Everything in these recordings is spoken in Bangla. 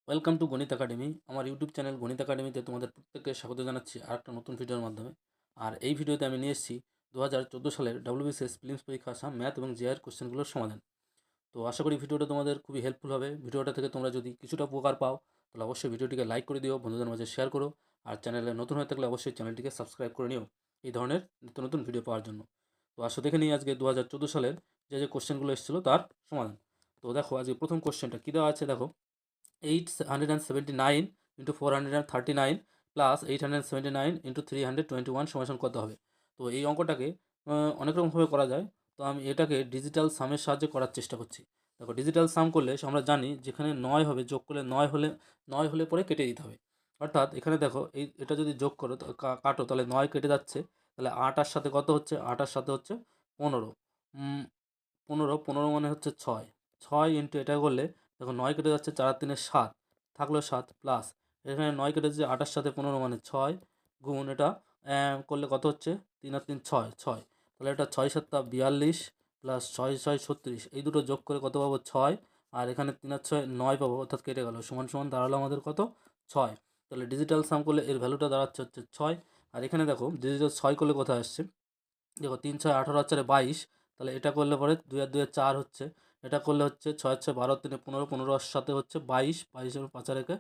ওয়েলকাম টু গণিত একাডেমি। আমার ইউটিউব চ্যানেল গণিত একাডেমিতে তোমাদের প্রত্যেককে স্বাগত জানাচ্ছি আর একটা নতুন ভিডিওর মাধ্যমে। আর এই ভিডিওতে আমি নিয়ে এসেছি 2014 সালের WBCS প্রিলিমস পরীক্ষা আসা ম্যাথ এবং জিআইয়ের কোশ্চেনগুলোর সমাধান। তো আশা করি ভিডিওটা তোমাদের খুবই হেল্পফুল হবে। ভিডিওটা থেকে তোমরা যদি কিছুটা উপকার পাও তাহলে অবশ্যই ভিডিওটিকে লাইক করে দিও, বন্ধুদের মাঝে শেয়ার করো। আর চ্যানেলে নতুন হয়ে থাকলে অবশ্যই চ্যানেলটিকে সাবস্ক্রাইব করে নিও এই ধরনের নিত্য নতুন ভিডিও পাওয়ার জন্য। তো আসো দেখে নিই আজকে 2014 সালের যে কোশ্চেনগুলো এসেছিলো তার সমাধান। তো দেখো আজকে প্রথম কোশ্চেনটা কী দেওয়া আছে দেখো, 879 ইন্টু 439 প্লাস 879 ইন্টু 321 সমান কত হবে। তো এই অঙ্কটাকে অনেক রকমভাবে করা যায়। তো আমি এটাকে ডিজিটাল সামের সাহায্যে করার চেষ্টা করছি। দেখো ডিজিটাল সাম করলে আমরা জানি যেখানে 9 হবে, যোগ করলে 9 হলে পরে কেটে দিতে হবে। অর্থাৎ এখানে দেখো এটা যদি যোগ করো কাটো তাহলে 9 কেটে যাচ্ছে, তাহলে 8 আর সাথে কত হচ্ছে, 8 আর সাথে হচ্ছে 15। 15 মানে হচ্ছে 6, 6 ইন্টু এটা করলে দেখো 9 কেটে যাচ্ছে, 4 আর 3 7 থাকলো 7 প্লাস এখানে 9 কেটে যাচ্ছে 8 সাথে 15 মানে 6 গুণ এটা করলে কত হচ্ছে, 3 আর 3 6 6, তাহলে এটা 6 7 42 প্লাস 6 6 36, এই দুটো যোগ করে কত পাবো 6, আর এখানে 3 আর 6 9 পাবো, অর্থাৎ কেটে গেল সমান সমান দাঁড়ালো আমাদের কত 6। তাহলে ডিজিটাল সাম করলে এর ভ্যালুটা দাঁড়াচ্ছে হচ্ছে 6। আর এখানে দেখো ডিজিটাল 6 করলে কোথায় আসছে, দেখো 3 6 18 আর 4 22, তাহলে এটা করলে পরে 2 আর 2 4 হচ্ছে, এটা করলে হচ্ছে 6 6 12 3 15, 15 এর সাথে হচ্ছে 22, 22 এর 5 আর 1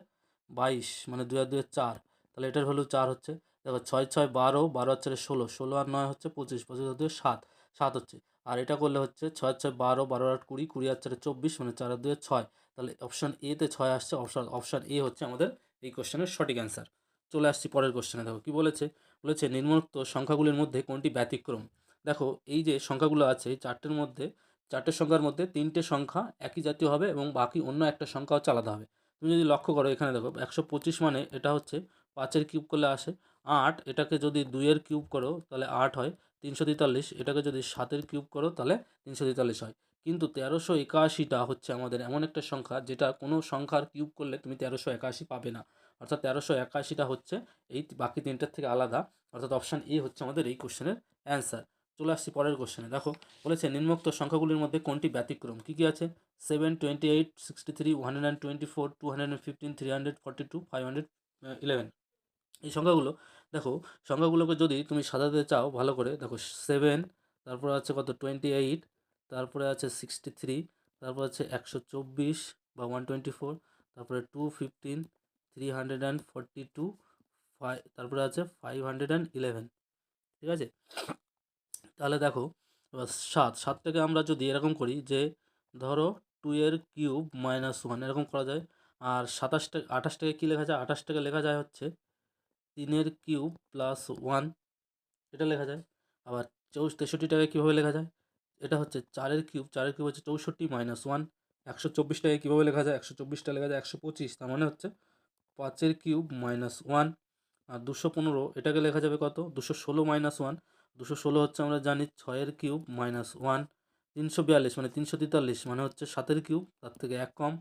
22 মানে 2 আর 2 4, তাহলে এটার ভ্যালু 4 হচ্ছে। দেখো 6 6 12, 12 আর 4 16, 16 আর 9 হচ্ছে 25, 25 আর 2 7, 7 হচ্ছে। আর এটা করলে হচ্ছে 6 6 12, 12 আর 20, 20 আর 4 24 মানে 4 আর 2 6, তাহলে অপশান এ তে 6 আসছে। অপশান এ হচ্ছে আমাদের এই কোশ্চেনের সঠিক অ্যান্সার। চলে আসছি পরের কোশ্চেনে। দেখো কি বলেছে, বলেছে নিম্নোক্ত সংখ্যাগুলির মধ্যে কোনটি ব্যতিক্রম। দেখো এই যে সংখ্যাগুলো আছে এই চারটে সংখ্যার মধ্যে 3টে সংখ্যা একই জাতীয় হবে এবং বাকি অন্য একটা সংখ্যা হচ্ছে আলাদা হবে। তুমি যদি লক্ষ্য করো এখানে দেখো 125 মানে এটা হচ্ছে 5-এর কিউব করলে আসে 8, এটাকে যদি 2-এর কিউব করো তাহলে 8 হয়। 343 এটাকে যদি 7-এর কিউব করো তাহলে 343 হয়। কিন্তু 1381টা হচ্ছে আমাদের এমন একটা সংখ্যা যেটা কোনো সংখ্যার কিউব করলে তুমি 1381 পাবে না। অর্থাৎ 1381টা হচ্ছে এই বাকি তিনটার থেকে আলাদা। অর্থাৎ অপশান এ হচ্ছে আমাদের এই কোশ্চেনের অ্যান্সার। চলে আসছি পরের কোশ্চেনে। দেখো বলেছে নিম্নোক্ত সংখ্যাগুলির মধ্যে কোনটি ব্যতিক্রম। কী কী আছে, 7 28 63 124 215 342 511। এই সংখ্যাগুলো দেখো, সংখ্যাগুলোকে যদি তুমি সাজাতে চাও ভালো করে দেখো, 7, তারপরে আছে কত 28, তারপরে আছে 63, তারপর আছে 124 বা 124, তারপরে 215 342, তারপরে আছে 511। ঠিক আছে, তাহলে দেখো এবার 7টাকে আমরা যদি এরকম করি যে ধরো 2-এর কিউব -1 এরকম করা যায়। আর 28টাকে কী লেখা যায়, 28টাকে লেখা যায় হচ্ছে 3-এর কিউব +1, এটা লেখা যায়। আবার 63টাকে কীভাবে লেখা যায়, এটা হচ্ছে 4-এর কিউব, 4-এর কিউব হচ্ছে 64 -1। 124টাকে কীভাবে লেখা যায়, 124টা লেখা যায় 125, তার মানে হচ্ছে 5-এর কিউব -1। আর 215 এটাকে লেখা যাবে কত, 216 -1, 216 হচ্ছে আমরা জানি 6-এর কিউব -1। 342 মানে 343 মানে হচ্ছে 7-এর কিউব, তার থেকে 1 কম।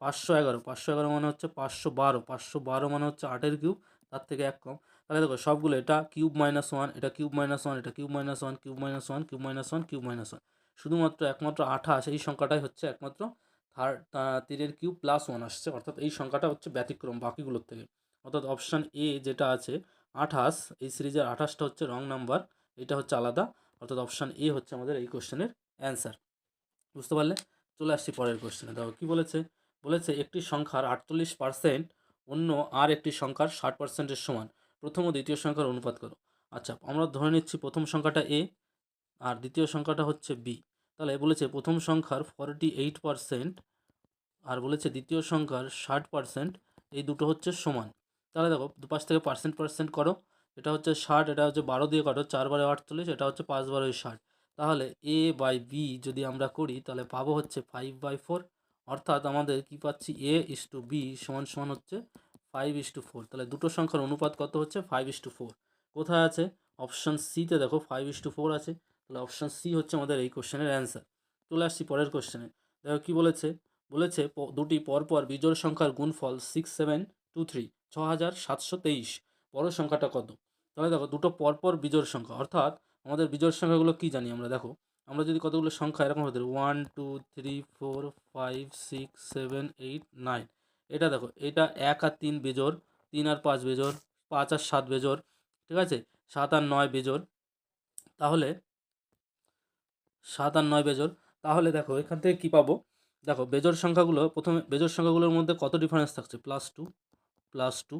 511 মানে হচ্ছে 512, 512 মানে হচ্ছে 8-এর কিউব, তার থেকে 1 কম। তাহলে দেখো সবগুলো এটা কিউব -1, এটা কিউব -1, এটা কিউব -1, কিউব -1, কিউব -1, কিউব -1, শুধুমাত্র একমাত্র 28 এই সংখ্যাটাই হচ্ছে একমাত্র 3-এর কিউব +1 আসছে। অর্থাৎ এই সংখ্যাটা হচ্ছে ব্যতিক্রম বাকিগুলোর থেকে। অর্থাৎ অপশান এ যেটা আছে 28, এই সিরিজের 28টা হচ্ছে রং নাম্বার, এটা হচ্ছে আলাদা। অর্থাৎ অপশান এ হচ্ছে আমাদের এই কোশ্চেনের অ্যান্সার। বুঝতে পারলে? চলে আসছি পরের কোশ্চেনে। দেখো কী বলেছে, বলেছে একটি সংখ্যার 48% অন্য আর একটি সংখ্যার 60%-এর সমান। প্রথম ও দ্বিতীয় সংখ্যার অনুপাত করো। আচ্ছা, আমরা ধরে নিচ্ছি প্রথম সংখ্যাটা এ আর দ্বিতীয় সংখ্যাটা হচ্ছে বি। তাহলে বলেছে প্রথম সংখ্যার 48% আর বলেছে দ্বিতীয় সংখ্যার 60%, এই দুটো হচ্ছে সমান। তাহলে দেখো দুপাশ থেকে পার্সেন্ট পার্সেন্ট করো, এটা হচ্ছে 60, এটা হচ্ছে 12 দিয়ে কাটো, 4 বারে 48, এটা হচ্ছে 5 বারে 60। তাহলে এ বাই বি যদি আমরা করি তাহলে পাবো হচ্ছে 5/4। অর্থাৎ আমাদের কি পাচ্ছি, a/b সমান সমান হচ্ছে 5/4। তাহলে দুটো সংখ্যার অনুপাত কত হচ্ছে 5/4। কোথায় আছে, অপশান সিতে দেখো 5/4 আছে। তাহলে অপশান সি হচ্ছে আমাদের এই কোশ্চেনের অ্যান্সার। চলে আসছি পরের কোশ্চেনে। দেখো কি বলেছে, বলেছে দুটি পরপর বিজোড় সংখ্যার গুণফল 6723, 6723, বড় সংখ্যাটা কত। তাহলে দেখো দুটো পরপর বিজোড় সংখ্যা, অর্থাৎ আমাদের বিজোড় সংখ্যাগুলো কি জানি আমরা, দেখো আমরা যদি কতগুলো সংখ্যা এরকম হতে 1 2 3 4 5 6 7 8 9, এটা দেখো, এটা 1 আর 3 বেজোড়, 3 আর 5 বেজোড়, 5 আর 7 বেজোড়, ঠিক আছে, 7 আর 9 বেজোড়। তাহলে 7 আর 9 বেজোড়। তাহলে দেখো এখান থেকে কী পাবো, দেখো বেজোড় সংখ্যাগুলো, প্রথমে বেজোড় সংখ্যাগুলোর মধ্যে কত ডিফারেন্স থাকছে, +2 +2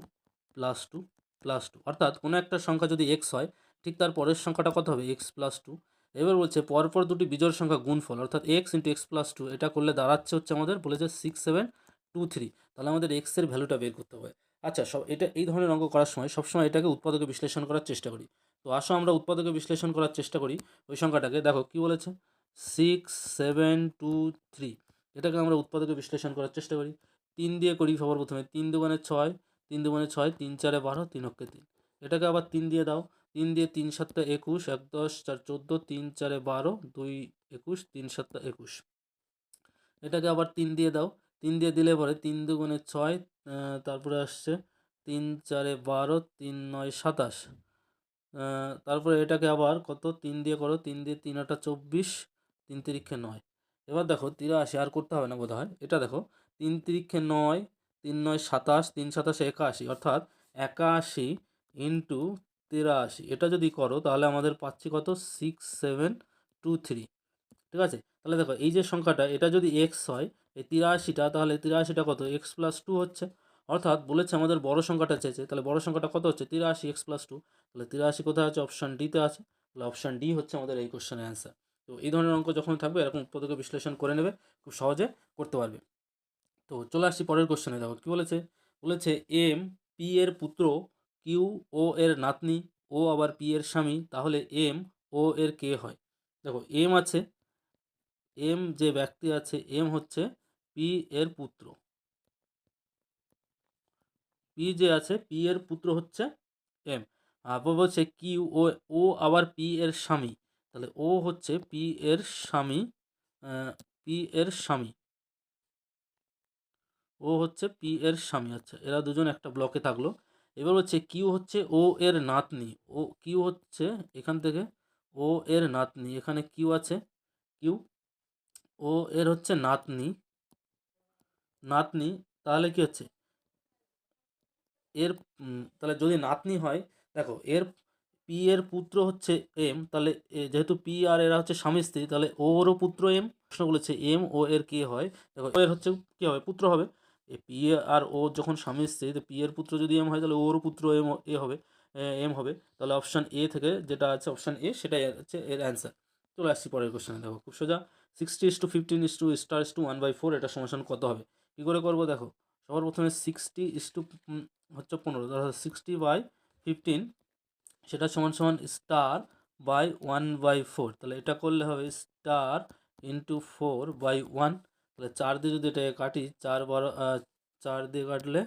+2 +2, অর্থাৎ কোনো একটা সংখ্যা যদি এক্স হয়, ঠিক তার পরের সংখ্যাটা কত হবে, x+2। এবার বলছে পরপর দুটি বিজোড় সংখ্যা গুণফল, অর্থাৎ x × x+2, এটা করলে দাঁড়াচ্ছে হচ্ছে আমাদের বলেছে 6723। তাহলে আমাদের x এর ভ্যালুটা বের করতে হবে। আচ্ছা, এটা এই ধরনের অঙ্ক করার সময় সবসময় এটাকে উৎপাদকে বিশ্লেষণ করার চেষ্টা করি। তো আসো আমরা উৎপাদকে বিশ্লেষণ করার চেষ্টা করি ওই সংখ্যাটাকে। দেখো কি বলেছে, 6723, এটাকে আমরা উৎপাদকে বিশ্লেষণ করার চেষ্টা করি। 3 দিয়ে করি সবার প্রথমে, 3 দুগুণে 6, 3 দুগুণে 6, 3 4 12, 3 অক্ষে 3। এটাকে আবার 3 দিয়ে দাও, 3 দিয়ে 3 7 21, 1 10 4 14, 3 4 12, 2 21, 3 7 21। এটাকে আবার 3 দিয়ে দাও, 3 দিয়ে দিলে পরে 3 দুগুণে 6, তারপরে আসছে 3 4 12, 3 9 27। তারপরে এটাকে আবার কত, 3 দিয়ে করো, 3 দিয়ে 3 8 24, 3 তিরিক্ষে 9। এবার দেখো 83, আর করতে হবে না বোধ হয়। এটা দেখো 3 তিরিক্ষে 9, 3 9 27, 3 27 81, অর্থাৎ 81 ইন্টু 83। এটা যদি করো তাহলে আমাদের পাচ্ছি কত, 6723, ঠিক আছে। তাহলে দেখো এই যে সংখ্যাটা, এটা যদি এক্স হয়, এই 83টা, তাহলে 83টা কত, x+2 হচ্ছে। অর্থাৎ বলেছে আমাদের বড় সংখ্যাটা চেয়েছে, তাহলে বড় সংখ্যাটা কত হচ্ছে, 83 x+2। তাহলে 83 কোথায় আছে, অপশান ডিতে আছে। তাহলে অপশান ডি হচ্ছে আমাদের এই কোশ্চেনের অ্যান্সার। তো এই ধরনের অঙ্ক যখন থাকবে এরকম উৎপাদকে বিশ্লেষণ করে নেবে, খুব সহজে করতে পারবে। তো চলে আসছি পরের কোশ্চেনে। দেখো কি বলেছে, বলেছে এম পি এর পুত্র, কিউ ও এর নাতনি, ও আবার পি এর স্বামী, তাহলে এম ও এর কে হয়। দেখো এম আছে, এম যে ব্যক্তি আছে, এম হচ্ছে পি এর পুত্র, পি যে আছে, পি এর পুত্র হচ্ছে এম। আবার বলছে কিউ ও, ও আবার পি এর স্বামী, তাহলে ও হচ্ছে পি এর স্বামী, পি এর স্বামী, ও হচ্ছে পি এর স্বামী। আচ্ছা, এরা দুজন একটা ব্লকে থাকলো। এবার হচ্ছে কিউ হচ্ছে ও এর নাতনি, ও কিউ হচ্ছে এখান থেকে ও এর নাতনি, এখানে কিউ আছে, কিউ ও এর হচ্ছে নাতনি, নাতনি। তাহলে কি হচ্ছে এর, তাহলে যদি নাতনি হয়, দেখো এর পি এর পুত্র হচ্ছে এম, তাহলে যেহেতু পি আর এরা হচ্ছে স্বামী স্ত্রী, তাহলে ওরও পুত্র এম। প্রশ্ন বলেছে এম ও এর কে হয়, দেখো ও এর হচ্ছে কি হবে, পুত্র হবে। এ পি আর ও যখন স্বামী স্ত্রী, তো পি এর পুত্র যদি এম হয়, তাহলে ওরও পুত্র এম, এ হবে, এম হবে। তাহলে অপশান এ থেকে যেটা আছে অপশান এ, সেটাই হচ্ছে এর অ্যান্সার। চলে আসছি পরের কোশ্চেনে। দেখো খুব সোজা, 60:15:**1/4, এটা সমান কত হবে। কী করে করবো, দেখো সবার প্রথমে 60 হচ্ছে 15, ধরো 60/15, সেটা সমান *1/4। তাহলে এটা করলে হবে স্টার ইন্টু 4/1। তাহলে 4 দিয়ে যদি এটাকে কাটি, 4 12, 4 দিয়ে কাটলে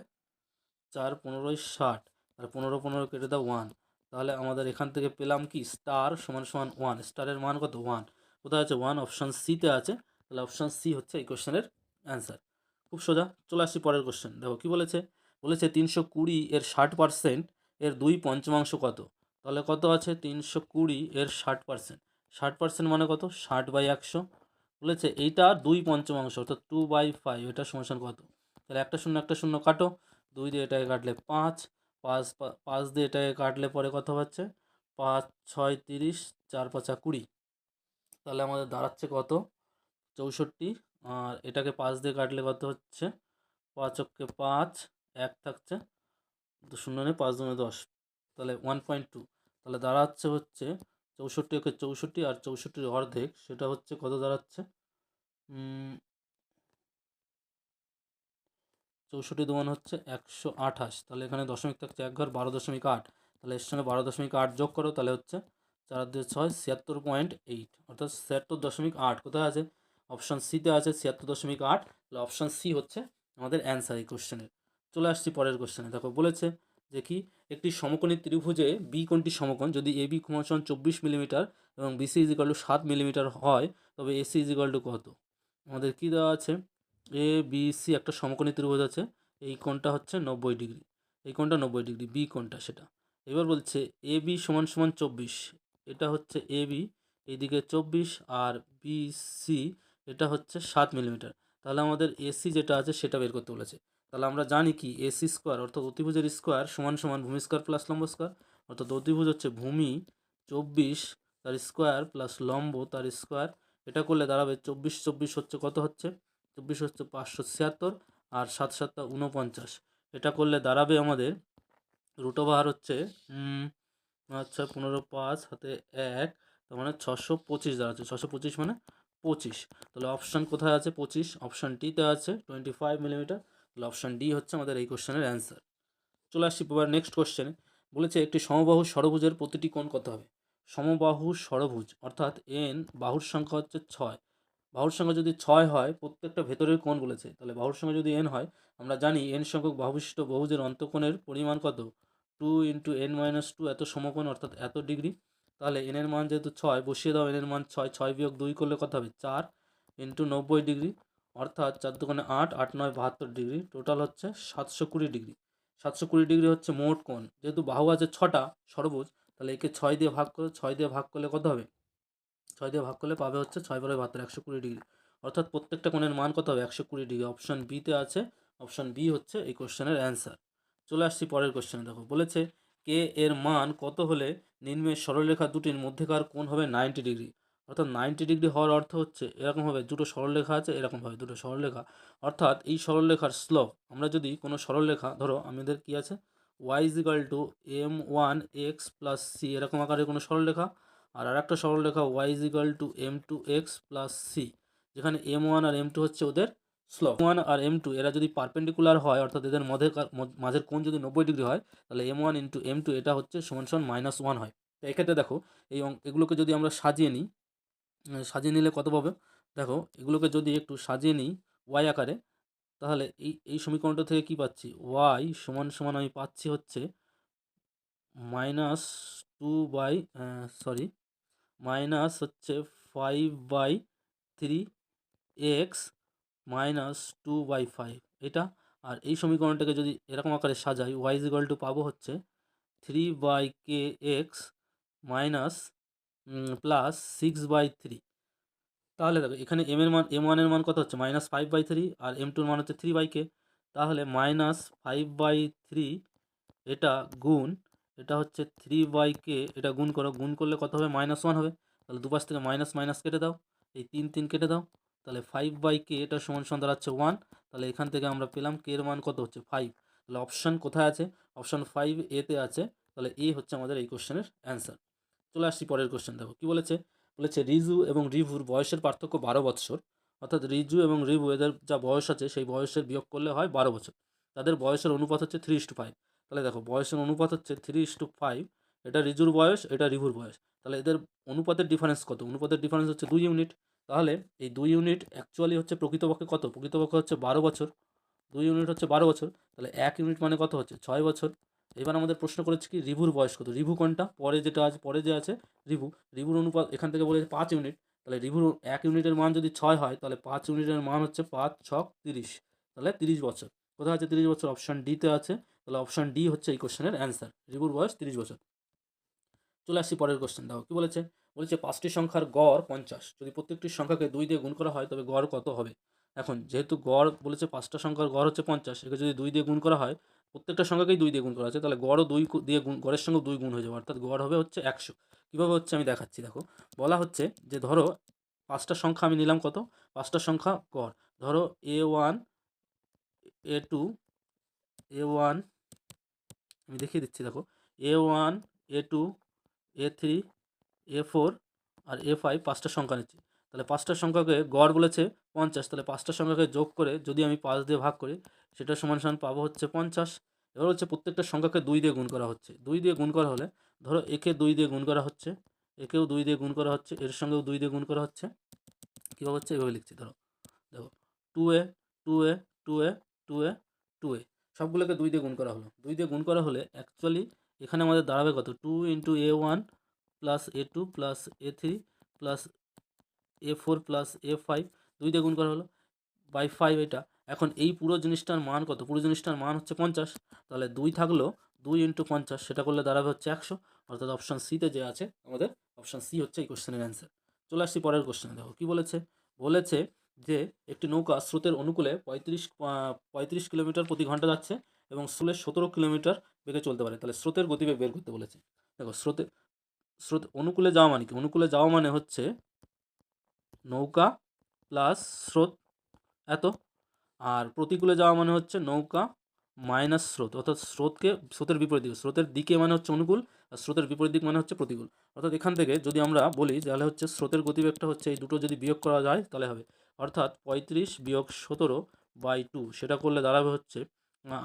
4 15 60, আর 15 15 কেটে দাও 1। তাহলে আমাদের এখান থেকে পেলাম কি, স্টার সমান 1, স্টারের মান কত, 1। কোথায় আছে, 1 অপশান সিতে আছে। তাহলে অপশান সি হচ্ছে এই কোশ্চেনের অ্যান্সার। খুব সোজা। চলে আসছি পরের কোশ্চেন। দেখো কি বলেছে, বলেছে 320 এর 60% এর 2/5 কত। তাহলে কত আছে, 320 এর 60%, 60% মানে কত, 60/100। বলেছে এইটা 2/5, অর্থাৎ 2/5, এটা সমান কত। তাহলে একটা শূন্য একটা শূন্য কাটো, 2 দিয়ে এটাকে কাটলে 5, 5 দিয়ে এটাকে কাটলে পরে কত হচ্ছে, 5 6 30, 4 5 20। তাহলে আমাদের দাঁড়াচ্ছে কত, 64। আর এটাকে 5 দিয়ে কাটলে কত হচ্ছে, 5 অক্ষে 5, 1 থাকছে, তো শূন্য নেই, 5 দুনে 10, তাহলে 1.2। তাহলে দাঁড়াচ্ছে হচ্ছে 64 অক্ষে 64, আর 64-এর অর্ধেক, সেটা হচ্ছে কত দাঁড়াচ্ছে, 64 দুগুণ হচ্ছে 128। তাহলে এখানে দশমিক থাকছে 1 ঘর, 12.8। তাহলে এর সঙ্গে 12.8 যোগ করো, তাহলে হচ্ছে 4 2 6, 76.8, অর্থাৎ 76.8 কোথায় আছে, অপশান সিতে আছে 76.8। তাহলে অপশান সি হচ্ছে আমাদের অ্যান্সার এই কোশ্চেনের। চলে আসছি পরের কোশ্চেনে। দেখো বলেছে যে কি, একটি সমকোণী ত্রিভুজে বি কোণটি সমকোণ যদি এ বি সমান 24 মিলিমিটার এবং বিসি ইজিক্যাল টু 7 মিলিমিটার হয়, তবে এসি ইজিক্যাল টু কত। আমাদের কি দেওয়া আছে, এ বি সি একটা সমকোণী ত্রিভুজ আছে, এই কোণটা হচ্ছে 90 ডিগ্রি, এই কোণটা 90 ডিগ্রি, বি কোণটা সেটা। এবার বলছে এ বি সমান 24, এটা হচ্ছে এ বি, এইদিকে 24, আর বি সি এটা হচ্ছে 7 মিলিমিটার। তাহলে আমাদের এসি যেটা আছে সেটা বের করতে বলেছে। তাহলে আমরা জানি কি এসি স্কোয়ার অর্থাৎ অতিভুজের স্কোয়ার সমান সমান ভূমি স্কোয়ার প্লাস লম্ব স্কোয়ার, অর্থাৎ অতিভুজ হচ্ছে ভূমি 24 তার স্কোয়ার প্লাস লম্ব তার স্কোয়ার। এটা করলে দাঁড়াবে 24 24 হচ্ছে কত হচ্ছে, 24 হচ্ছে 576 আর 7 7 49। এটা করলে দাঁড়াবে আমাদের রুট ওভার হচ্ছে আচ্ছা 15 5 হাতে 1, তার মানে 625 দাঁড়াচ্ছে। 625 মানে 25। তাহলে অপশান কোথায় আছে 25, অপশান ডিতে আছে 25 মিলিমিটার। তাহলে অপশান ডি হচ্ছে আমাদের এই কোশ্চেনের অ্যান্সার। চলে আসছি এবার নেক্সট কোশ্চেনে। বলেছে একটি সমবাহু ষড়ভুজের প্রতিটি কোণ কত হবে। সমবাহু ষড়ভুজ অর্থাৎ এন বাহুর সংখ্যা হচ্ছে 6। বাহুর সংখ্যা যদি 6 হয় প্রত্যেকটা ভেতরের কোণ বলেছে, তাহলে বাহুর সংখ্যা যদি এন হয় আমরা জানি এন সংখ্যক বাহুবিশিষ্ট বহুভুজের অন্তঃকোণের পরিমাণ কত, 2 ইন্টু এন মাইনাস 2 এত সমকোণ অর্থাৎ এত ডিগ্রি। তাহলে এন এর মান যেহেতু 6 বসিয়ে দাও, এন এর মান 6, 6 বিয়োগ 2 করলে কত হবে 4 ইন্টু 90 ডিগ্রি অর্থাৎ 4 দুগুণে 8, 8 9 72 ডিগ্রি, টোটাল হচ্ছে 720 ডিগ্রি। 720 ডিগ্রি হচ্ছে মোট কোণ। যেহেতু বাহু আছে 6টা ষড়ভুজ, তাহলে একে 6 দিয়ে ভাগ করে, 6 দিয়ে ভাগ করলে কত হবে, 6 দিয়ে ভাগ করলে পাবে হচ্ছে 6 বারো 72, 120 ডিগ্রি। অর্থাৎ প্রত্যেকটা কোণের মান কত হবে 120 ডিগ্রি। অপশান বিতে আছে, অপশান বি হচ্ছে এই কোশ্চেনের অ্যান্সার। চলে আসছি পরের কোশ্চেনে। দেখো বলেছে কে এর মান কত হলে নিম্নের সরলরেখা দুটির মধ্যেকার কোণ হবে 90 ডিগ্রি। অর্থাৎ 90 ডিগ্রি হওয়ার অর্থ হচ্ছে এরকমভাবে দুটো সরলরেখা আছে, এরকমভাবে দুটো সরলরেখা, অর্থাৎ এই সরলরেখার স্লোপ, আমরা যদি কোনো সরলরেখা ধরো আমাদের কি আছে y m1 x plus C এরকম আকারের কোনো সরলরেখা, আর আরেকটা সরলরেখা y m2x প্লাস সি, যেখানে m1 আর m2 হচ্ছে ওদের স্লোপ। m1 আর m2 এরা যদি পারপেন্ডিকুলার হয় অর্থাৎ এদের মাঝের কোণ যদি 90 ডিগ্রি হয়, তাহলে m1 ইন্টু m2 এটা হচ্ছে সমান সমান -1 হয়। তো এক্ষেত্রে দেখো এগুলোকে যদি আমরা সাজিয়ে নিই, সাজিয়ে নিলে কত পাবে, দেখো এগুলোকে যদি একটু সাজিয়ে নিই y আকারে, তাহলে এই সমীকরণটা থেকে কি পাচ্ছি, y সমান সমান আমি পাচ্ছি হচ্ছে -2 বাই সরি মাইনাস হচ্ছে 5/3 এক্স -2/5 এটা। আর এই সমীকরণটাকে যদি এরকম আকারে সাজাই y পাবো হচ্ছে 3/k এক্স মাইনাস প্লাস 6/3। তাহলে দেখো এখানে m1 এর মান কত হচ্ছে -5/3 আর m2 এর মান হচ্ছে 3/k। তাহলে -5/3 এটা গুণ, এটা হচ্ছে 3/k, এটা গুণ করো, গুণ করলে কত হবে -1 হবে। তাহলে দুপাশ থেকে মাইনাস মাইনাস কেটে দাও, এই 3 3 কেটে দাও, তাহলে 5/k এটা সমান সমান দাঁড়াচ্ছে 1। তাহলে এখান থেকে আমরা পেলাম k এর মান কত হচ্ছে 5। তাহলে অপশান কোথায় আছে, অপশান 5 এতে আছে। তাহলে এ হচ্ছে আমাদের এই কোশ্চেনের অ্যান্সার। চলে আসছি পরের কোশ্চেন। দেখো কি বলেছে, বলেছে রিজু এবং রিভুর বয়সের পার্থক্য 12 বৎসর। অর্থাৎ রিজু এবং রিভু এদের যা বয়স আছে সেই বয়সের বিয়োগ করলে হয় 12 বছর। তাদের বয়সের অনুপাত হচ্ছে 3:5। তাহলে দেখো বয়সের অনুপাত হচ্ছে 3:5, এটা রিজুর বয়স, এটা রিভুর বয়স। তাহলে এদের অনুপাতের ডিফারেন্স কত, অনুপাতের ডিফারেন্স হচ্ছে 2 ইউনিট। তাহলে এই 2 ইউনিট অ্যাকচুয়ালি হচ্ছে প্রকৃতপক্ষে কত, প্রকৃতপক্ষে হচ্ছে 12 বছর। 2 ইউনিট হচ্ছে 12 বছর, তাহলে 1 ইউনিট মানে কত হচ্ছে 6 বছর। এবার আমাদের প্রশ্ন করেছে কি রিভুর বয়স কত, রিভু কোনটা পরে যেটা আছে, পরে যে আছে রিভু, রিভুর অনুপাত এখান থেকে বলেছে 5 ইউনিট। তাহলে রিভুর 1 ইউনিটের মান যদি 6 হয়, তাহলে 5 ইউনিটের মান হচ্ছে 5 6 30, তাহলে 30 বছর। কোথায় আছে 30 বছর, অপশান ডিতে আছে। তাহলে অপশান ডি হচ্ছে এই কোশ্চেনের অ্যান্সার, রিভুর বয়স 30 বছর। চলে আসছি পরের কোশ্চেন। দেখো কি বলেছে, বলেছে 5টি সংখ্যার গড় 50, যদি প্রত্যেকটি সংখ্যাকে 2 দিয়ে গুণ করা হয় তবে গড় কত হবে। এখন যেহেতু গড় বলেছে 5টা সংখ্যার গড় হচ্ছে 50, একে যদি 2 দিয়ে গুণ করা হয়, প্রত্যেকটা সংখ্যাকেই 2 দিয়ে গুণ করা আছে, তাহলে গড়ও 2 দিয়ে গুণ, গড়ের সঙ্গে 2 গুণ হয়ে যাবে, অর্থাৎ গড় হবে হচ্ছে 100। কীভাবে হচ্ছে আমি দেখাচ্ছি। দেখো বলা হচ্ছে যে ধরো 5টা সংখ্যা আমি নিলাম কত, 5টা সংখ্যা গড়, ধরো a1 a2 a1, আমি দেখিয়ে দিচ্ছি। দেখো a1 a2 a3 a4 আর a5 5টা সংখ্যা নিচ্ছি। তাহলে 5টা সংখ্যাকে গড় বলেছে 50, তাহলে 5টা সংখ্যাকে যোগ করে যদি আমি 5 দিয়ে ভাগ করি, সেটা সমান সমান পাবো হচ্ছে 50। এবার হচ্ছে প্রত্যেকটা সংখ্যাকে 2 দিয়ে গুণ করা হচ্ছে। 2 দিয়ে গুণ করা হলে ধরো একে 2 দিয়ে গুণ করা হচ্ছে, একেও 2 দিয়ে গুণ করা হচ্ছে, এর সঙ্গেও 2 দিয়ে গুণ করা হচ্ছে। কীভাবে হচ্ছে এভাবে লিখছি। ধরো দেখো 2a 2a 2a 2a 2a, সবগুলোকে 2 দিয়ে গুণ করা হলো। 2 দিয়ে গুণ করা হলে অ্যাকচুয়ালি এখানে আমাদের দাঁড়াবে কত, 2 into a1 plus a2 plus a3 plus a4 plus a5, 2 দিয়ে গুণ করা হলো বাই 5 এটা। এখন এই পুরো জিনিসটার মান কত, পুরো জিনিসটার মান হচ্ছে 50। তাহলে 2 থাকলো, 2 ইন্টু 50 সেটা করলে দাঁড়াবে হচ্ছে 100। অর্থাৎ অপশান সিতে যে আছে আমাদের, অপশান সি হচ্ছে এই কোশ্চেনের অ্যান্সার। চলে আসছি পরের কোশ্চেনে। দেখো কী বলেছে, বলেছে যে একটি নৌকা স্রোতের অনুকূলে 35 কিলোমিটার প্রতি ঘন্টা যাচ্ছে এবং স্রোতের 17 কিলোমিটার বেগে চলতে পারে। তাহলে স্রোতের গতিবেগ বের করতে বলেছে। দেখো স্রোত অনুকূলে যাওয়া মানে কি? অনুকূলে যাওয়া মানে হচ্ছে নৌকা প্লাস স্রোত এত, আর প্রতিকূলে যাওয়া মানে হচ্ছে নৌকা মাইনাস স্রোত, অর্থাৎ স্রোতের বিপরীত দিকে, স্রোতের দিকে মানে হচ্ছে অনুকূল আর স্রোতের বিপরীত দিক মানে হচ্ছে প্রতিকূল। অর্থাৎ এখান থেকে যদি আমরা বলি তাহলে হচ্ছে স্রোতের গতিবেগটা হচ্ছে এই দুটো যদি বিয়োগ করা যায় তাহলে হবে, অর্থাৎ 35 - 17/2 সেটা করলে দাঁড়াবে হচ্ছে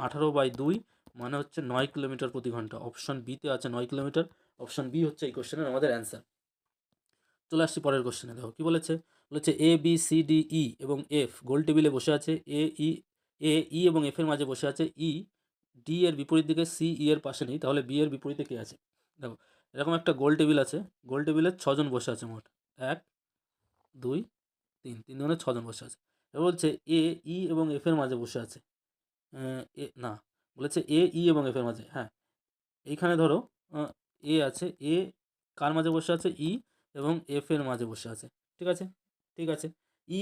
18/2 মানে হচ্ছে 9 কিলোমিটার প্রতি ঘন্টা। অপশন বিতে আছে 9 কিলোমিটার। অপশন বি হচ্ছে এই কোশ্চেনের আমাদের অ্যান্সার। চলে আসছি পরের কোশ্চেনে। দেখো কি বলেছে, বলেছে A B C D E এবং এফ গোল টেবিলে বসে আছে। এ ই এবং এফ এর মাঝে বসে আছে। ই ডি এর বিপরীত দিকে, সি ই এর পাশে নেই, তাহলে বি এর বিপরীতে কে আছে? দেখো এরকম একটা গোল টেবিল আছে, গোল টেবিলে 6 জন বসে আছে মোট। 1 2 3, 3 দুগুণে 6 জন বসে আছে। এবার বলছে এ ই এবং এফ এর মাঝে বসে আছে। এ না, বলেছে এ ই এবং এফ এর মাঝে, হ্যাঁ এইখানে ধরো এ আছে, এ কার মাঝে বসে আছে? ই এবং এফ এর মাঝে বসে আছে। ঠিক আছে, ঠিক আছে। ই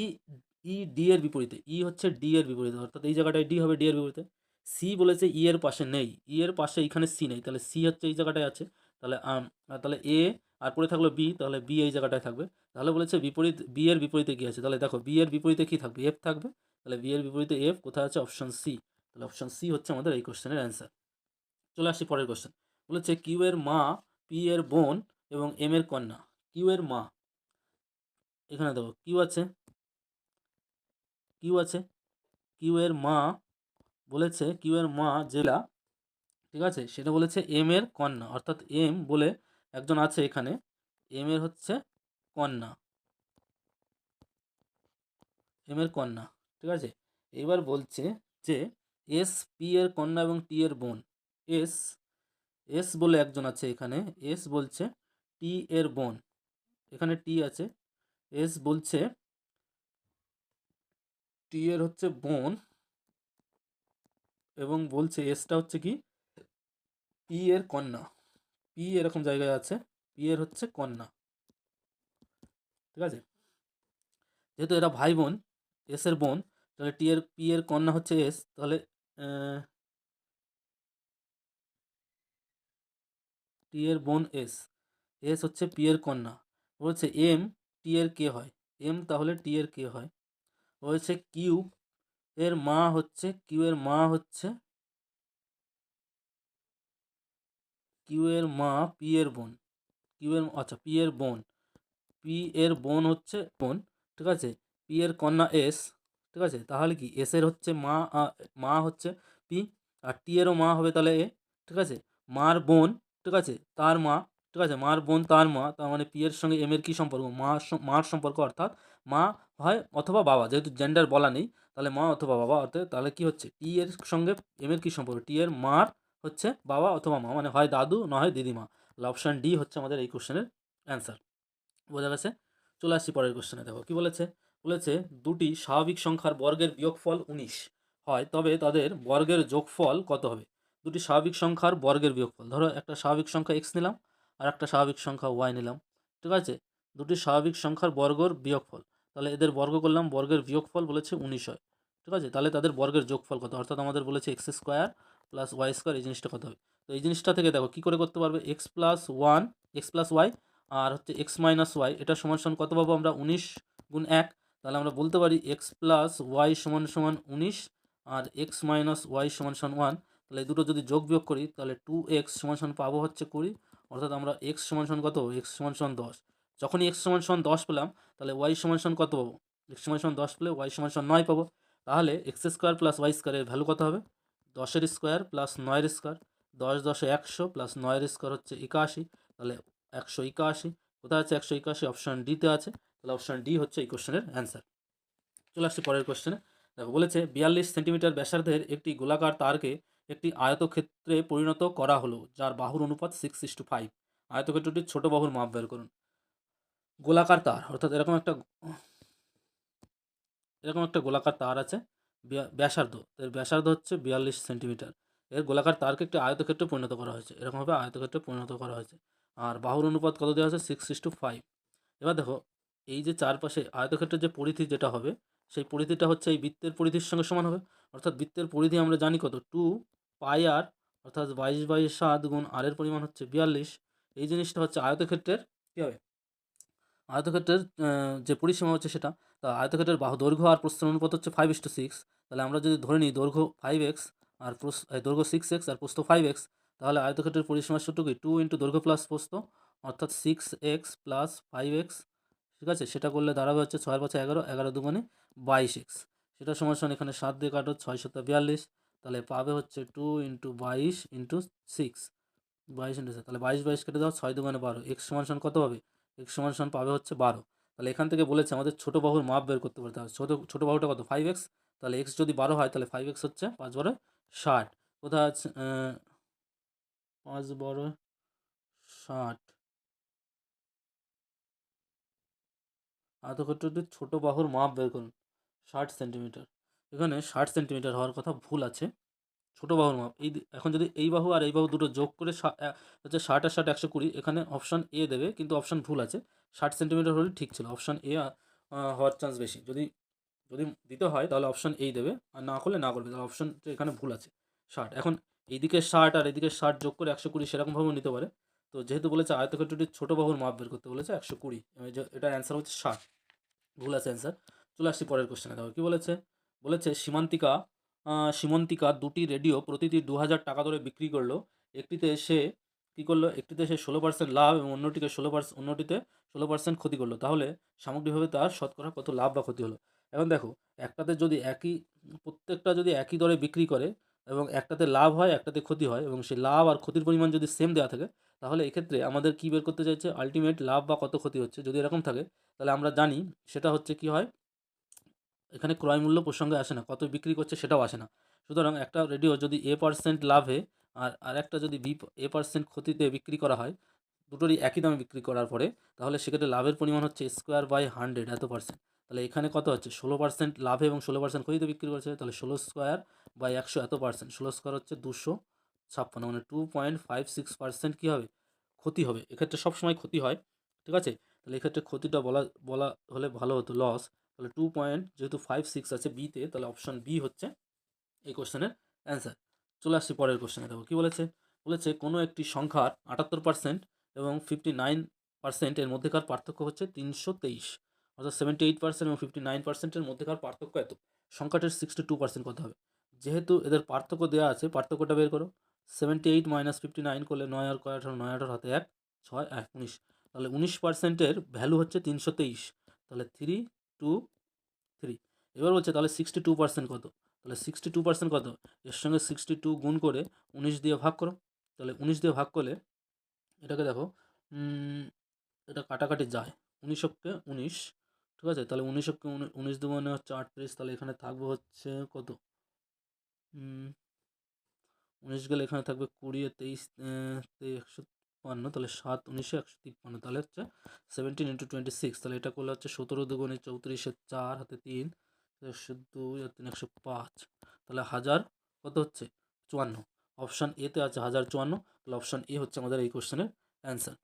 ই ডি এর বিপরীতে, ই হচ্ছে ডি এর বিপরীতে, অর্থাৎ এই জায়গাটায় ডি হবে ডি এর বিপরীতে। সি বলেছে ই এর পাশে নেই, ই এর পাশে এইখানে সি নেই, তাহলে সি হচ্ছে এই জায়গাটায় আছে। তাহলে তাহলে এ আর পরে থাকলো বি, তাহলে বি এই জায়গাটায় থাকবে। তাহলে বলেছে বি এর বিপরীতে কি আছে? তাহলে দেখো বি এর বিপরীতে কি থাকবে? এফ থাকবে। তাহলে বি এর বিপরীতে এফ কোথায় আছে? Option C. তাহলে অপশন সি হচ্ছে আমাদের এই কোশ্চেনের অ্যান্সার। চলে আসি পরের কোশ্চেন। বলেছে কিউ এর মা, পি এর বোন এবং এম এর কন্যা। কিউ এর মা, এখানে দেখো কিউ আছে, কিউ আছে, কিউ এর মা বলেছে, কিউ এর মা যেটা, ঠিক আছে, সেটা বলেছে এম এর কন্যা, অর্থাৎ এম বলে একজন আছে এখানে, এম এর হচ্ছে কন্যা, এম এর কন্যা, ঠিক আছে। এবার বলছে যে এস পি এর কন্যা এবং টি এর বোন। এস এস বলে একজন আছে এখানে, এস বলছে টি এর বোন, এখানে টি আছে, এস বলছে টি এর হচ্ছে বোন এবং বলছে এসটা হচ্ছে কি পি এর কন্যা। পি এরকম জায়গায় আছে, পি এর হচ্ছে কন্যা, ঠিক আছে। যেহেতু এরা ভাই বোন, এস এর বোন, তাহলে পি এর কন্যা হচ্ছে এস, তাহলে টি এর বোন এস, এস হচ্ছে পি এর কন্যা। বলছে এম টি এর কে হয়? এম তাহলে টি এর কে হয়? বলছে কিউ এর মা হচ্ছে কিউ এর মা পি এর বোন, আচ্ছা পি এর বোন, পি এর বোন হচ্ছে বোন, ঠিক আছে। পি এর কন্যা এস, ঠিক আছে, তাহলে কি এস এর হচ্ছে মা হচ্ছে পি, আর টি এরও মা হবে তাহলে এ, ঠিক আছে। মার বোন, ঠিক আছে, তার মা, ঠিক আছে, মার বোন তার মা, তার মানে পি এর সঙ্গে এম এর কী সম্পর্ক? মার সম্পর্ক, অর্থাৎ মা হয় অথবা বাবা, যেহেতু জেন্ডার বলা নেই, তাহলে মা অথবা বাবা, অর্থাৎ তাহলে কি হচ্ছে টি এর সঙ্গে এম এর কী সম্পর্ক? টি এর মার হচ্ছে বাবা অথবা মা, মানে হয় দাদু না হয় দিদিমা। তাহলে অপশান ডি হচ্ছে আমাদের এই কোশ্চেনের অ্যান্সার। বোঝা গেছে? চলে আসছি পরের কোশ্চেনে। দেখো কি বলেছে, বলেছে দুটি স্বাভাবিক সংখ্যার বর্গের বিয়োগফল 19 হয়, তবে তাদের বর্গের যোগফল কত হবে? দুটি স্বাভাবিক সংখ্যার বর্গের বিয়োগফল, ধরো একটা স্বাভাবিক সংখ্যা এক্স নিলাম আর একটা স্বাভাবিক সংখ্যা ওয়াই নিলাম, ঠিক আছে। দুটি স্বাভাবিক সংখ্যার বর্গের বিয়োগফল, তাহলে এদের বর্গ করলাম, বর্গের বিয়োগফল বলেছে 19 হয়, ঠিক আছে। তাহলে তাদের বর্গের যোগফল কত? অর্থাৎ আমাদের বলেছে X square plus Y square, এই জিনিসটা কত হবে? তো এই জিনিসটা থেকে দেখো কী করে করতে পারবে, এক্স প্লাস ওয়াই আর হচ্ছে এক্স মাইনাস ওয়াই, এটা সমান সমান কত পাবো আমরা? 19 × 1। তাহলে আমরা বলতে পারি এক্স প্লাস ওয়াই সমান সমান 19 আর এক্স মাইনাস ওয়াই সমান সমান 1। তাহলে এই দুটো যদি যোগ বিয়োগ করি তাহলে 2x সমান সমান পাবো হচ্ছে 20, অর্থাৎ আমরা এক্স সমান সমান কত? এক্স সমান সমান 10। যখনই এক্স সমান সমান 10 পেলাম তাহলে ওয়াই সমান সমান কত পাবো? এক্স সমান সমান 10 পেলে ওয়াই সমান সমান 9 পাবো। তাহলে এক্স স্কোয়ার প্লাস ওয়াই স্কোয়ারের ভ্যালু কত হবে? 10-এর স্কোয়ার প্লাস 9-এর স্কোয়ার, 10 10 100 প্লাস 9-এর স্কোয়ার হচ্ছে 81, তাহলে 181। কোথায় আছে 181? অপশান ডিতে আছে। তাহলে অপশান ডি হচ্ছে এই কোশ্চেনের অ্যান্সার। চলে আসছি পরের কোশ্চেনে। দেখো বলেছে 42 সেন্টিমিটার ব্যাসার্ধের একটি গোলাকার তারকে একটি আয়তক্ষেত্রে পরিণত করা হলো যার বাহুর অনুপাত 6:5। আয়তক্ষেত্রটির ছোট বাহুর মাপ বের করুন। গোলাকার তার, অর্থাৎ এরকম একটা গোলাকার তার আছে, ব্যাসার্ধ, এর ব্যাসার্ধ হচ্ছে 42 সেন্টিমিটার। এর গোলাকার তারকে একটি আয়তক্ষেত্রে পরিণত করা হয়েছে, এরকমভাবে আয়তক্ষেত্রে পরিণত করা হয়েছে, আর বাহুর অনুপাত কত দেওয়া আছে? 6:5। এবার দেখো এই যে চারপাশে আয়তক্ষেত্রের যে পরিধি যেটা হবে সেই পরিধিটা হচ্ছে এই বৃত্তের পরিধির সঙ্গে সমান হবে। অর্থাৎ বৃত্তের পরিধি আমরা জানি কত, 2πr, অর্থাৎ 22/7 গুণ r এর পরিমাণ হচ্ছে 42। এই জিনিসটা হচ্ছে আয়তক্ষেত্রের কী হবে, আয়তক্ষেত্রের যে পরিসীমা হচ্ছে সেটা। তা আয়তক্ষেত্রের বাহু দৈর্ঘ্য আর প্রস্থের অনুপাত হচ্ছে 5:6। তাহলে আমরা যদি ধরে নিই দৈর্ঘ্য 5x আর দৈর্ঘ্য 6x আর প্রস্থ 5x, তাহলে আয়তক্ষেত্রের পরিসীমার সূত্র কি, 2 × দৈর্ঘ্য প্লাস প্রস্থ, অর্থাৎ 6x প্লাস 5x। ঠিক আছে, সেটা করলে দাঁড়াবে হচ্ছে 6 × 5 = 11, 11 × 2 = 22x। সেটা সমান সমান এখানে 7 দিয়ে কাটো, 6 × 7 = 42। তাহলে পাবে হচ্ছে 2 × 22 × 6, 22 × 6, তাহলে 22 22 কেটে দাও, 6 × 2 = 12। x সমান সমান কত হবে, x সমান সমান পাবে হচ্ছে 12। তাহলে এখান থেকে বলেছে আমাদের ছোট বাহুর মাপ বের করতে পারতে হবে। ছোট বাহুটা কত, 5x। তাহলে x যদি 12 হয় তাহলে 5x হচ্ছে 5 × 60। কোথায় আছে 5 × 60, আয়তক্ষেত্রটির ছোট বাহুর মাপ বের করুন, 60 সেন্টিমিটার। এখানে 60 সেন্টিমিটার হওয়ার কথা, ভুল আছে। ছোট বাহুর মাপ এখন যদি এই বাহু আর এই বাহু দুটো যোগ করে হচ্ছে 60 আর 60 120, এখানে অপশান এ দেবে, কিন্তু অপশান ভুল আছে। 60 সেন্টিমিটার হলে ঠিক ছিল, অপশান এ হওয়ার চান্স বেশি। যদি যদি দিতে হয় তাহলে অপশান এই দেবে, আর না করলে না করবে, তাহলে অপশানটা এখানে ভুল আছে 60। এখন এইদিকে 60 আর এদিকে 60 যোগ করে 120 সেরকমভাবেও নিতে পারে। তো যেহেতু বলেছে আয়তক্ষেত্রটির ছোট বাহুর মাপ বের করতে বলেছে 120, এটার অ্যান্সার হচ্ছে 60, ভুল আছে অ্যান্সার। চলে আসছি পরের কোশ্চেনে। দেখো কী বলেছে, বলেছে সীমন্তিকা দুটি রেডিও প্রতিটি 2000 টাকা দরে বিক্রি করলো। একটিতে সে কী করলো, একটিতে সে 16% লাভ এবং অন্যটিতে 16% ক্ষতি করলো। তাহলে সামগ্রিকভাবে তার শতকরা কত লাভ বা ক্ষতি হলো। এখন দেখো, একটাতে যদি প্রত্যেকটা যদি একই দরে বিক্রি করে এবং একটাতে লাভ হয় একটাতে ক্ষতি হয়, এবং সেই লাভ আর ক্ষতির পরিমাণ যদি সেম দেওয়া থাকে, তাহলে এক্ষেত্রে আমাদের কী বের করতে চাইছে, আলটিমেট লাভ বা কত ক্ষতি হচ্ছে। যদি এরকম থাকে তাহলে আমরা জানি সেটা হচ্ছে কি হয়, এখানে ক্রয় মূল্য প্রসঙ্গে আসে না, কত বিক্রি করছে সেটাও আসে না। সুতরাং একটা রেডিও যদি A% লাভে আর একটা যদি A% ক্ষতিতে বিক্রি করা হয়, দুটোরই একই দামে বিক্রি করার পরে, তাহলে সেক্ষেত্রে লাভের পরিমাণ হচ্ছে স্কোয়ার/100 এত পার্সেন্ট। তাহলে এখানে কত হচ্ছে, 16% লাভে এবং 16% ক্ষতিতে বিক্রি করেছে, তাহলে 16²/100 এত পার্সেন্ট। 16² হচ্ছে 256, মানে 2.56% কী হবে, ক্ষতি হবে। এক্ষেত্রে সবসময় ক্ষতি হয়, ঠিক আছে। তাহলে এক্ষেত্রে ক্ষতিটা বলা বলা হলে ভালো হতো, লস। তাহলে 2.56 আছে বিতে, তাহলে অপশান বি হচ্ছে এই কোশ্চেনের অ্যান্সার। চলে আসছি পরের কোশ্চেনে। দেখো কী বলেছে, বলেছে কোনো একটি সংখ্যার 78% এবং 59% এর মধ্যেকার পার্থক্য হচ্ছে 323, অর্থাৎ 78% এবং 59%-এর মধ্যেকার পার্থক্য এত। সংখ্যাটির 62% কত হবে। যেহেতু এদের পার্থক্য দেওয়া আছে, পার্থক্যটা বের করো। 78 - 59 করলে 9 আর কয় 18, 9 18 হাতে 1, 6 1 19। তাহলে 19%-এর ভ্যালু হচ্ছে 323, তাহলে 323। এবার বলছে তাহলে 62% কত। তাহলে 62% কত, এর সঙ্গে 62 গুণ করে 19 দিয়ে ভাগ করো। তাহলে 19 দিয়ে ভাগ করলে এটাকে দেখো, এটা কাটাকাটি যায়, 19 19, ঠিক আছে। তাহলে 19 দুগুণে হচ্ছে 38, তাহলে এখানে থাকবে হচ্ছে কত, 19 গেলে এখানে থাকবে 20 আর 23, 153, তাহলে 7 19 153, তাহলে হচ্ছে 17 × 26। তাহলে এটা করলে হচ্ছে 17 দুগুণে 34, 4 হাতে 3, 2 আর 3 105, তাহলে 1000 কত হচ্ছে 54। অপশান এতে আছে 1054, তাহলে অপশান এ হচ্ছে আমাদের এই কোশ্চেনের অ্যান্সার।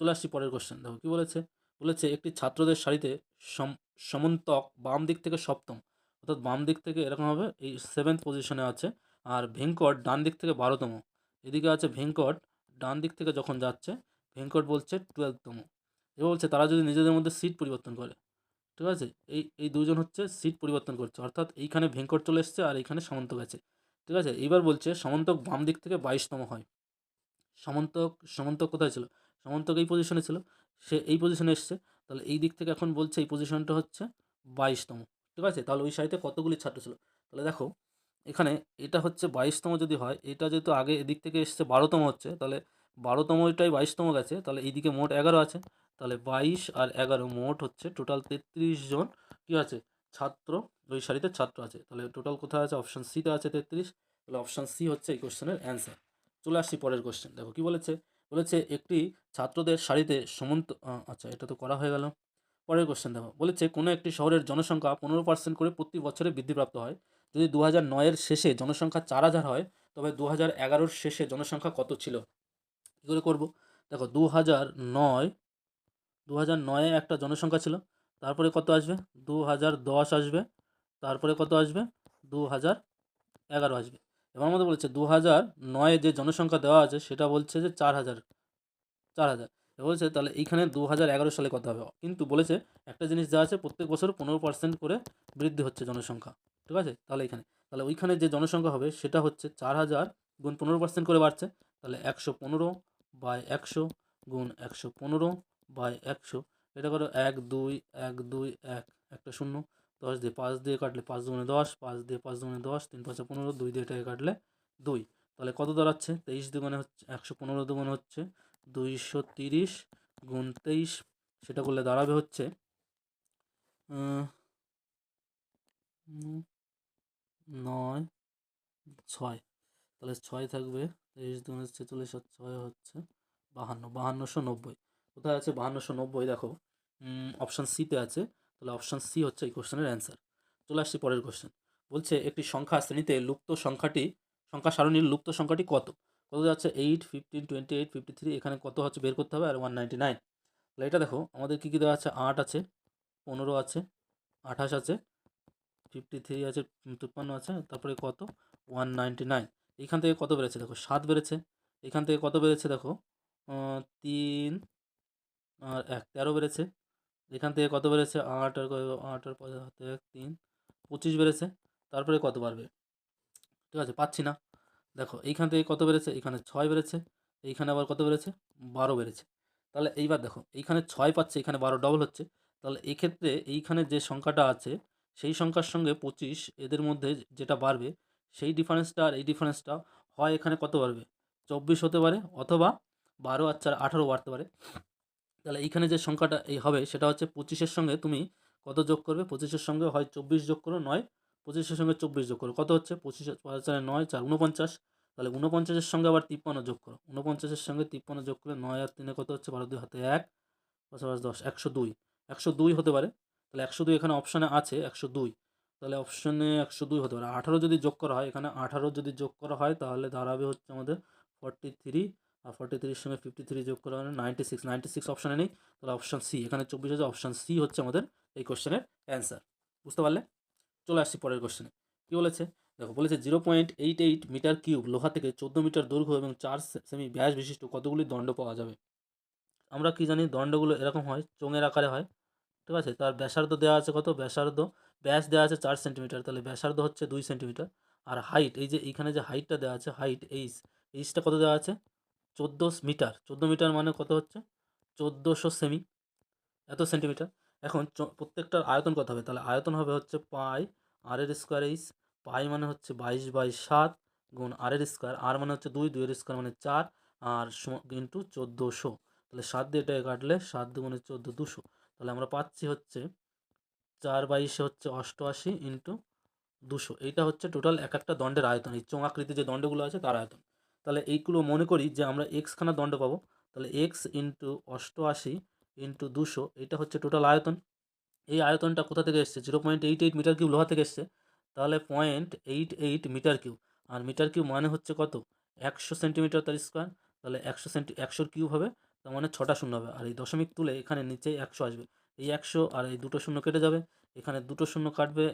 চলে আসছি পরের কোশ্চেন। দেখো কী বলেছে, বলেছে একটি ছাত্রদের সারিতে সমন্তক বাম দিক থেকে সপ্তম, অর্থাৎ বাম দিক থেকে এরকম হবে, এই 7th পজিশনে আছে, আর ভেঙ্কট ডান দিক থেকে 12তম। এদিকে আছে ভেঙ্কট ডান দিক থেকে যখন যাচ্ছে, ভেঙ্কট বলছে 12তম। এবার বলছে তারা যদি নিজেদের মধ্যে সিট পরিবর্তন করে, ঠিক আছে। এই দুজন হচ্ছে সিট পরিবর্তন করছে, অর্থাৎ এইখানে ভেঙ্কট চলে এসছে আর এইখানে সামন্তক আছে, ঠিক আছে। এইবার বলছে সামন্তক বাম দিক থেকে 22তম হয়। সামন্তক কোথায় ছিল, সামন্তক এই পজিশনে ছিল, সে এই পজিশনে এসছে, তাহলে এই দিক থেকে এখন বলছে এই পজিশনটা হচ্ছে 22তম, ঠিক আছে। তাহলে ওই সারিতে কতগুলি ছাত্র ছিল, তাহলে দেখো এখানে এটা হচ্ছে 22তম যদি হয়, এটা যেহেতু আগে এদিক থেকে এসছে 12তম হচ্ছে, তাহলে 12তমটাই 22তম গেছে, তাহলে এইদিকে মোট 11 আছে, তাহলে 22 আর 11 মোট হচ্ছে টোটাল 33 জন কী আছে, ছাত্র, ওই সারিতে ছাত্র আছে। তাহলে টোটাল কোথায় আছে, অপশান সিতে আছে 33, তাহলে অপশান সি হচ্ছে এই কোশ্চেনের অ্যান্সার। চলে আসছি পরের কোশ্চেন। দেখো কী বলেছে, বলেছে একটি ছাত্রদের সারিতে আচ্ছা এটা তো করা হয়ে গেল। পরের কোশ্চেন দেখো, বলেছে কোনো একটি শহরের জনসংখ্যা 15% করে প্রতি বছরে বৃদ্ধিপ্রাপ্ত হয়। যদি 2009-এর শেষে জনসংখ্যা 4000 হয়, তবে 2011-র শেষে জনসংখ্যা কত ছিল। কী করে করবো, দেখো 2009-এ একটা জনসংখ্যা ছিল, তারপরে কত আসবে 2010 আসবে, তারপরে কত আসবে 2011 আসবে। এবার আমাদের বলেছে 2009 যে জনসংখ্যা দেওয়া আছে সেটা বলছে যে 4000। এবার বলছে তাহলে এইখানে 2011 সালে কত হবে, কিন্তু বলেছে একটা জিনিস যা আছে প্রত্যেক বছর 15% করে বৃদ্ধি হচ্ছে জনসংখ্যা, ঠিক আছে। তাহলে ওইখানে যে জনসংখ্যা হবে সেটা হচ্ছে 4000 গুণ 15% করে বাড়ছে, তাহলে 115/100 গুণ 115/100, এটা করো 1 2 1 2 1, একটা শূন্য, 10 দিয়ে 5 দিয়ে কাটলে 5 দুগুণে 10, 5 দিয়ে 5 দুগুণে 10, 3 5 15, 2 দিয়ে এটাকে কাটলে 2, তাহলে কত দাঁড়াচ্ছে 23 দুগুণে হচ্ছে 115 দুগুণে হচ্ছে 230 গুণ 23, সেটা করলে দাঁড়াবে হচ্ছে 9 6, তাহলে 6 থাকবে, 23 দুগুণে 46 আর 6 হচ্ছে 52, কোথায় আছে 5290, দেখো অপশান সিতে আছে, তাহলে অপশান সি হচ্ছে এই কোশ্চেনের অ্যান্সার। চলে আসছি পরের কোশ্চেন। বলছে একটি সংখ্যা শ্রেণীতে সংখ্যা সারণীর লুপ্ত সংখ্যাটি কত যাচ্ছে 8, 15, 28, 53, এখানে কত হচ্ছে বের করতে হবে, আর 199। তাহলে এটা দেখো আমাদের কী কী দেওয়া আছে, 8 আছে, 15 আছে, 28 আছে, 53 আছে, 53 আছে, তারপরে কত 199। এইখান থেকে কত বেড়েছে দেখো 7 বেড়েছে, এখান থেকে কত বেড়েছে দেখো 3 আর 1 13 বেড়েছে, এখান থেকে কত বেড়েছে 8 আর 8 আর 5 হাতে 1 3 25 বেড়েছে, তারপরে কত বাড়বে, ঠিক আছে পাচ্ছি না। দেখো এইখান থেকে কত বেড়েছে, এখানে 6 বেড়েছে, এইখানে আবার কত বেড়েছে 12 বেড়েছে। তাহলে এইবার দেখো এইখানে 6 পাচ্ছে, এখানে 12 ডবল হচ্ছে, তাহলে এক্ষেত্রে এইখানে যে সংখ্যাটা আছে সেই সংখ্যার সঙ্গে 25 এদের মধ্যে যেটা বাড়বে সেই ডিফারেন্সটা আর এই ডিফারেন্সটা হয় এখানে কত বাড়বে 24 হতে পারে, অথবা 12 আর 4 18 বাড়তে পারে। তাহলে এইখানে যে সংখ্যাটা এই হবে সেটা হচ্ছে 25-এর সঙ্গে তুমি কত যোগ করবে, 25-এর সঙ্গে হয় 24 যোগ করো, নয় 25-এর সঙ্গে 24 যোগ করো, কত হচ্ছে 25 5 4 9 4 49, তাহলে 49-এর সঙ্গে আবার 53 যোগ করো, 49-এর সঙ্গে 53 যোগ করলে 9 আর 3 কত হচ্ছে 12 2 হাতে 1 5 5 10 102, 102 হতে পারে। তাহলে 102 এখানে অপশানে আছে 102, তাহলে অপশানে 102 হতে পারে। 18 যদি যোগ করা হয়, এখানে 18 যদি যোগ করা হয় তাহলে দাঁড়াবে হচ্ছে আমাদের 43, আর 43-এর সঙ্গে 53 যোগ করা মানে 96, 96 অপশানে নেই, তাহলে অপশান সি, এখানে 24 আছে, অপশান সি হচ্ছে আমাদের এই কোশ্চেনের অ্যান্সার। বুঝতে পারলে? চলে আসছি পরের কোশ্চেনে। কী বলেছে দেখো, বলেছে 0.88 মিটার কিউব লোহা থেকে 14 মিটার দৈর্ঘ্য এবং 4 সেমি ব্যাস বিশিষ্ট কতগুলি দণ্ড পাওয়া যাবে। আমরা কি জানি দণ্ডগুলো এরকম হয়, চোঙের আকারে হয়, ঠিক আছে। তার ব্যাসার্ধ দেওয়া আছে কত, ব্যাস দেওয়া আছে 4 সেন্টিমিটার, তাহলে ব্যাসার্ধ হচ্ছে 2 সেন্টিমিটার, আর হাইট এই যে এইখানে যে হাইটটা দেওয়া আছে, হাইট এইচটা কত দেওয়া আছে 14 মিটার, 14 মিটার মানে কত হচ্ছে 1400 সেমি, এত সেন্টিমিটার। এখন প্রত্যেকটার আয়তন কত হবে, তাহলে আয়তন হবে হচ্ছে পাই আর এর স্কোয়ার এইচ, পাই মানে হচ্ছে 22/7 গুণ আর এর স্কোয়ার, আর মানে হচ্ছে 2, 2 এর স্কোয়ার মানে 4, আর ইন্টু 1400, তাহলে 7 দিয়ে এটাকে কাটলে 7 দুগুণে 14 200, তাহলে আমরা পাচ্ছি হচ্ছে 4/22 হচ্ছে 88 ইন্টু 200, এইটা হচ্ছে টোটাল এক একটা দণ্ডের আয়তন, এই চোঙাকৃতি যে দণ্ডগুলো আছে তার আয়তন। তাহলে এইগুলো মনে করি যে আমরা এক্সখানা দণ্ড পাবো, তাহলে এক্স ইন্টু 88 ইন্টু 200, এইটা হচ্ছে টোটাল আয়তন। এই আয়তনটা কোথা থেকে এসছে 0.88 মিটার কিউব লোহা থেকে এসছে, তাহলে 0.88 মিটার কিউব, আর মিটার কিউব মানে হচ্ছে কত 100 সেন্টিমিটার তার স্কোয়ার, তাহলে 100 কিউব হবে, তার মানে 6টা শূন্য হবে, আর এই দশমিক তুলে এখানে নিচে 100 আসবে, এই 100 আর এই দুটো শূন্য কেটে যাবে, এখানে দুটো শূন্য কাটবে,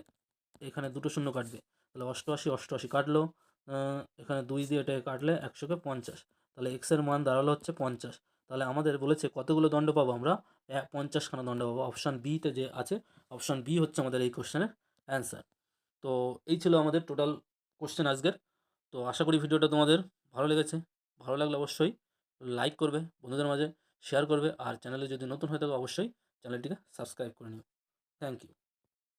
এখানে দুটো শূন্য কাটবে, তাহলে 88 88 কাটলো, এখানে 2 দিয়ে এটাকে কাটলে 100কে 50, তাহলে এক্সের মান দাঁড়ালো হচ্ছে 50। তাহলে আমাদের বলেছে কতগুলো দণ্ড পাবো আমরা 50খানা দণ্ড পাবো, অপশান বিতে যে আছে, অপশান বি হচ্ছে আমাদের এই কোশ্চেনের অ্যান্সার। তো এই ছিল আমাদের টোটাল কোশ্চেন আজকের। তো আশা করি ভিডিওটা তোমাদের ভালো লেগেছে, ভালো লাগলে অবশ্যই লাইক করবে, বন্ধুদের মাঝে শেয়ার করবে, আর চ্যানেলে যদি নতুন হয়ে থাকে অবশ্যই চ্যানেলটিকে সাবস্ক্রাইব করে নিও। Thank you.